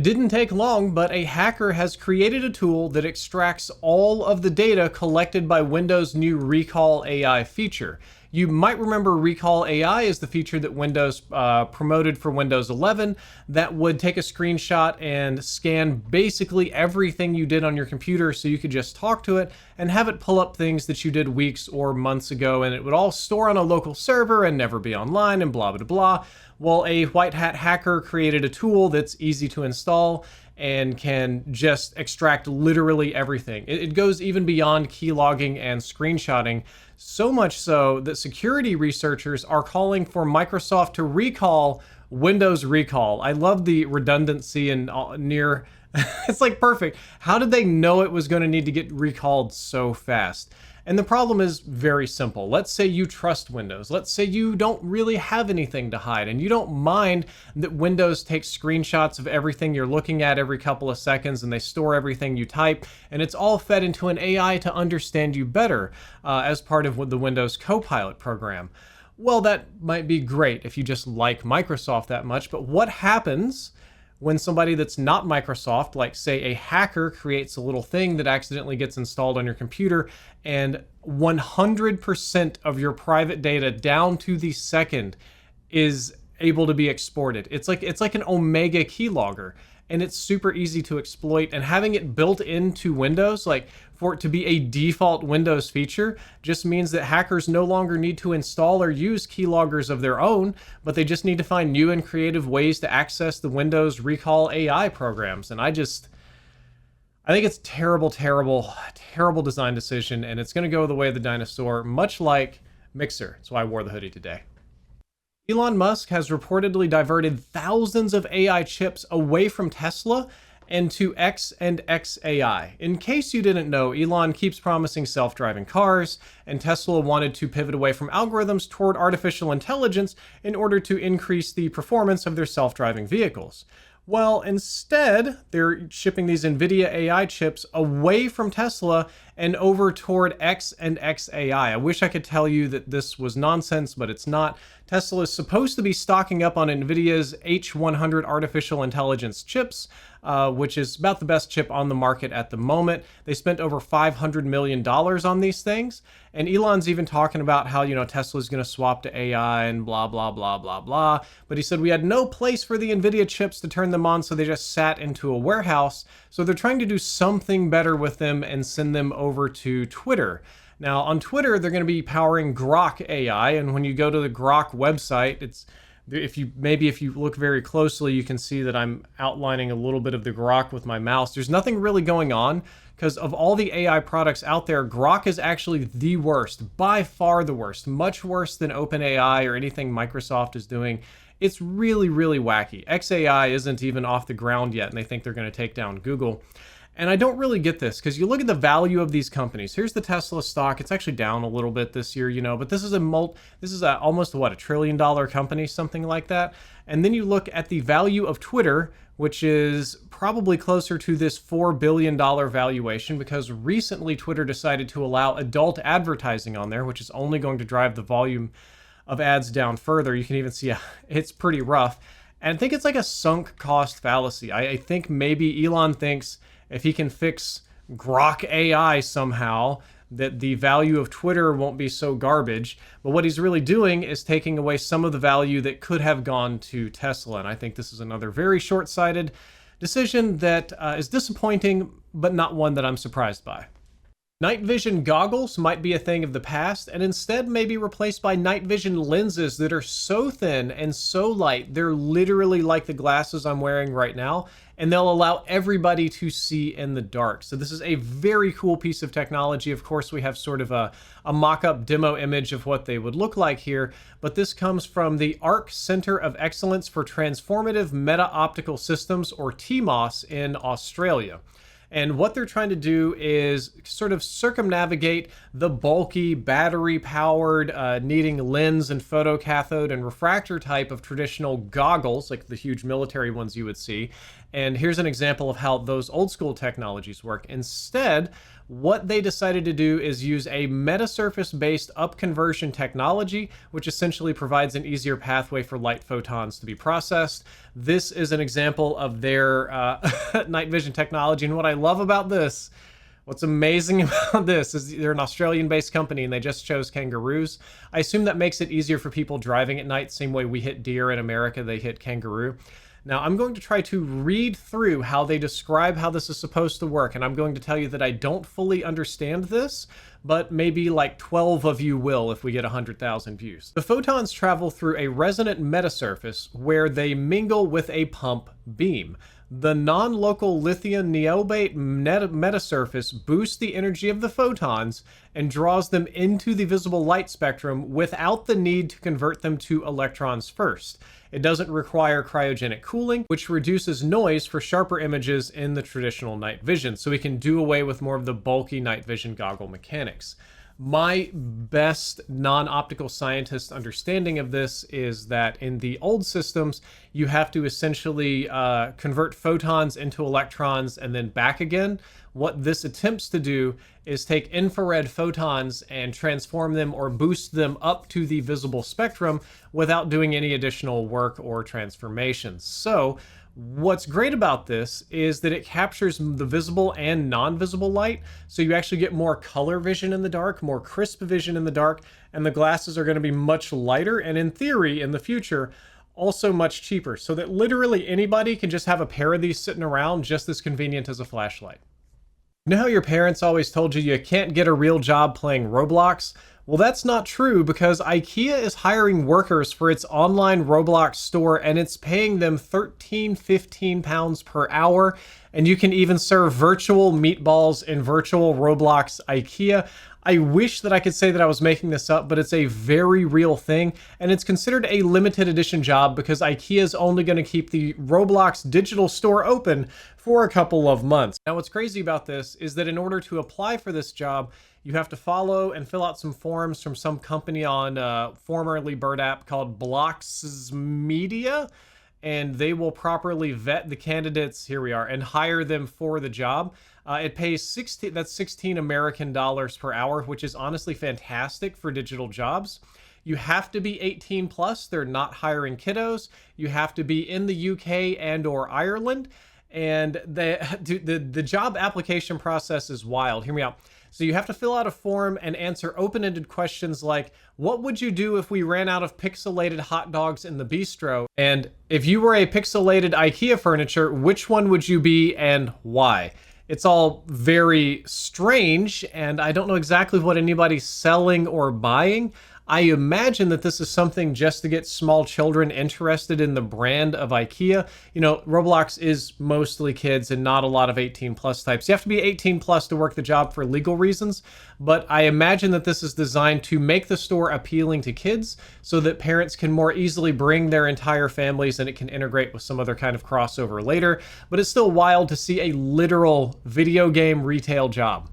didn't take long, but a hacker has created a tool that extracts all of the data collected by Windows' new Recall AI feature. You might remember Recall AI is the feature that Windows promoted for Windows 11 that would take a screenshot and scan basically everything you did on your computer so you could just talk to it and have it pull up things that you did weeks or months ago, and it would all store on a local server and never be online and blah, blah, blah. Well, a white hat hacker created a tool that's easy to install and can just extract literally everything. It goes even beyond keylogging and screenshotting, so much so that security researchers are calling for Microsoft to recall Windows Recall. I love the redundancy and near, it's like perfect. How did they know it was going to need to get recalled so fast? And the problem is very simple. Let's say you trust Windows. Let's say you don't really have anything to hide and you don't mind that Windows takes screenshots of everything you're looking at every couple of seconds and they store everything you type, and it's all fed into an AI to understand you better as part of the Windows Copilot program. Well, that might be great if you just like Microsoft that much, but what happens when somebody that's not Microsoft, like say a hacker, creates a little thing that accidentally gets installed on your computer and 100% of your private data down to the second is able to be exported? It's like an Omega keylogger, and it's super easy to exploit, and having it built into Windows, like for it to be a default Windows feature, just means that hackers no longer need to install or use keyloggers of their own, but they just need to find new and creative ways to access the Windows Recall AI programs. And I think it's terrible, terrible, terrible design decision, and it's going to go the way of the dinosaur, much like Mixer. That's why I wore the hoodie today. Elon Musk has reportedly diverted thousands of AI chips away from Tesla and to X and XAI. In case you didn't know, Elon keeps promising self-driving cars, and Tesla wanted to pivot away from algorithms toward artificial intelligence in order to increase the performance of their self-driving vehicles. Well, instead, they're shipping these NVIDIA AI chips away from Tesla and over toward X and XAI. I wish I could tell you that this was nonsense, but it's not. Tesla is supposed to be stocking up on NVIDIA's H100 artificial intelligence chips, which is about the best chip on the market at the moment. They spent over $500 million on these things. And Elon's even talking about how, Tesla's going to swap to AI and blah, blah, blah, blah, blah. But he said we had no place for the NVIDIA chips to turn them on, so they just sat into a warehouse. So they're trying to do something better with them and send them over to Twitter. Now, on Twitter, they're going to be powering Grok AI, and when you go to the Grok website, if you look very closely, you can see that I'm outlining a little bit of the Grok with my mouse. There's nothing really going on, because of all the AI products out there, Grok is actually the worst, by far the worst, much worse than OpenAI or anything Microsoft is doing. It's really, really wacky. XAI isn't even off the ground yet, and they think they're going to take down Google. And I don't really get this, because you look at the value of these companies. Here's the Tesla stock. It's actually down a little bit this year, but this is almost $1 trillion company, something like that. And then you look at the value of Twitter, which is probably closer to this $4 billion valuation, because recently Twitter decided to allow adult advertising on there, which is only going to drive the volume of ads down further. You can even see it's pretty rough. And I think it's like a sunk cost fallacy. I think maybe Elon thinks if he can fix Grok AI somehow, that the value of Twitter won't be so garbage. But what he's really doing is taking away some of the value that could have gone to Tesla. And I think this is another very short-sighted decision that is disappointing, but not one that I'm surprised by. Night vision goggles might be a thing of the past, and instead may be replaced by night vision lenses that are so thin and so light, they're literally like the glasses I'm wearing right now, and they'll allow everybody to see in the dark. So this is a very cool piece of technology. Of course, we have sort of a mock-up demo image of what they would look like here, but this comes from the ARC Center of Excellence for Transformative Meta-Optical Systems, or TMOS, in Australia. And what they're trying to do is sort of circumnavigate the bulky, battery-powered, needing lens and photocathode and refractor type of traditional goggles, like the huge military ones you would see, And here's an example of how those old school technologies work. Instead, what they decided to do is use a metasurface-based upconversion technology, which essentially provides an easier pathway for light photons to be processed. This is an example of their night vision technology. And what I love about this, what's amazing about this is they're an Australian-based company and they just chose kangaroos. I assume that makes it easier for people driving at night, same way we hit deer in America, they hit kangaroo. Now, I'm going to try to read through how they describe how this is supposed to work, and I'm going to tell you that I don't fully understand this, but maybe like 12 of you will if we get 100,000 views. The photons travel through a resonant metasurface where they mingle with a pump beam. The non-local lithium niobate metasurface boosts the energy of the photons and draws them into the visible light spectrum without the need to convert them to electrons first. It doesn't require cryogenic cooling, which reduces noise for sharper images in the traditional night vision, so we can do away with more of the bulky night vision goggle mechanics. My best non-optical scientist understanding of this is that in the old systems, you have to essentially convert photons into electrons and then back again. What this attempts to do is take infrared photons and transform them or boost them up to the visible spectrum without doing any additional work or transformations. So what's great about this is that it captures the visible and non-visible light, so you actually get more color vision in the dark, more crisp vision in the dark, and the glasses are going to be much lighter, and in theory, in the future, also much cheaper, so that literally anybody can just have a pair of these sitting around just as convenient as a flashlight. You know how your parents always told you you can't get a real job playing Roblox? Well, that's not true, because Ikea is hiring workers for its online Roblox store, and it's paying them 15 pounds per hour, and you can even serve virtual meatballs in virtual Roblox Ikea. I wish that I could say that I was making this up, but it's a very real thing, and it's considered a limited edition job because Ikea is only going to keep the Roblox digital store open for a couple of months. Now, what's crazy about this is that in order to apply for this job, you have to follow and fill out some forms from some company on formerly Bird app called Blocks Media, and they will properly vet the candidates, here we are, and hire them for the job. It pays 16 American dollars per hour, which is honestly fantastic for digital jobs. You have to be 18 plus. They're not hiring kiddos. You have to be in the UK and or Ireland. And the job application process is wild. Hear me out. So you have to fill out a form and answer open-ended questions like, what would you do if we ran out of pixelated hot dogs in the bistro? And if you were a pixelated IKEA furniture, which one would you be and why? It's all very strange, and I don't know exactly what anybody's selling or buying. I imagine that this is something just to get small children interested in the brand of Ikea. You know, Roblox is mostly kids and not a lot of 18 plus types. You have to be 18 plus to work the job for legal reasons, but I imagine that this is designed to make the store appealing to kids so that parents can more easily bring their entire families and it can integrate with some other kind of crossover later. But it's still wild to see a literal video game retail job.